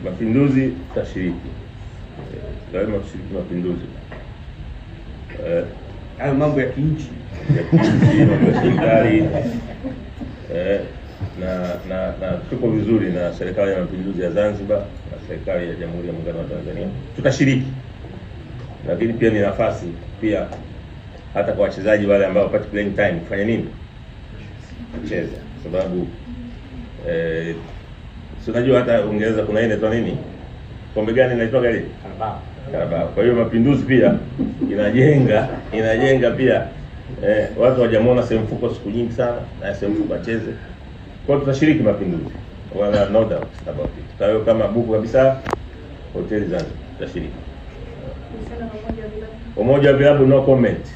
Mapinduzi tashiriki. Lazima tushiriki mapinduzi. Hayo mambo ya kinchi. Mambo ya serikali. Na tuko vizuri na serikali ya mapinduzi ya Zanzibar na serikali ya Jamhuri ya Muungano wa Tanzania. Tutashiriki. Lakini pia ni nafasi pia hata kwa wachezaji wale ambao wapate playing time kufanya nini? Kucheza. Sababu si unajua hata Uingereza kuna ile inaitwa nini? Kombe gani inaitwa gani? Carabao. Kwa hiyo mapinduzi pia inajenga pia watu hawajamuona Semfuko siku nyingi sana na Semfuko acheze. Kwa hiyo tutashiriki mapinduzi. Wala no doubt about it. Kwa hiyo kama buku kabisa hoteli Zanzibar tutashiriki. Umoja wa vilabu no comment.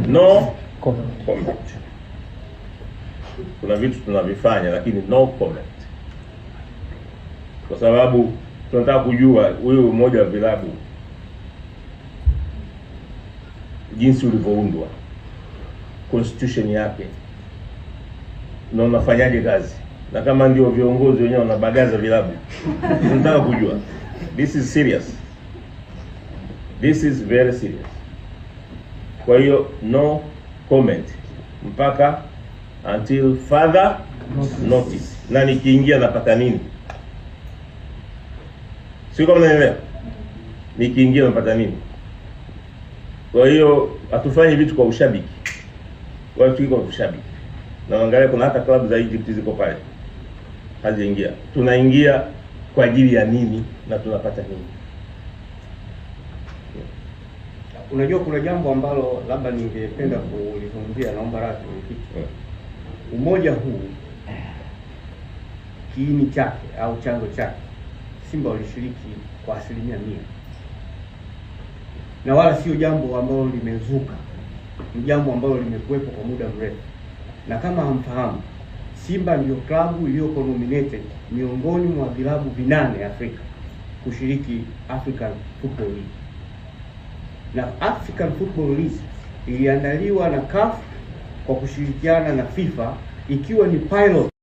No comment. Kuna vitu tunavifanya lakini no comment. Kwa sababu tunataka kujua huyu umoja wa vilabu jinsi ulivyoundwa, constitution yake, na unafanyaje kazi, na kama ndio viongozi wenyewe wanabagaza vilabu. Tunataka kujua. This is serious. This is very serious. Kwa hiyo no comment mpaka until further notice. Na nikiingia napata nini? Sio kama unaelewa. Nikiingia napata nini? Kwa hiyo hatufanyi vitu kwa ushabiki. Wala tuko kwa ushabiki. Na angalia kuna hata klabu za Egypt ziko pale. Haziingia. Tunaingia kwa ajili ya nini na tunapata nini? Unajua kuna jambo ambalo labda ningependa kulizungumzia, naomba radhi mwenyekiti. Umoja huu kiini chake au chanzo chake, Simba walishiriki kwa 100%. Na wala sio jambo ambalo limezuka. Ni jambo ambalo limekuwepo kwa muda mrefu. Na kama hamfahamu, Simba ndio klabu iliyoko nominated miongoni mwa vilabu 8 Afrika kushiriki African Football League. Na African Football League iliandaliwa na CAF kwa kushirikiana na FIFA ikiwa ni pilot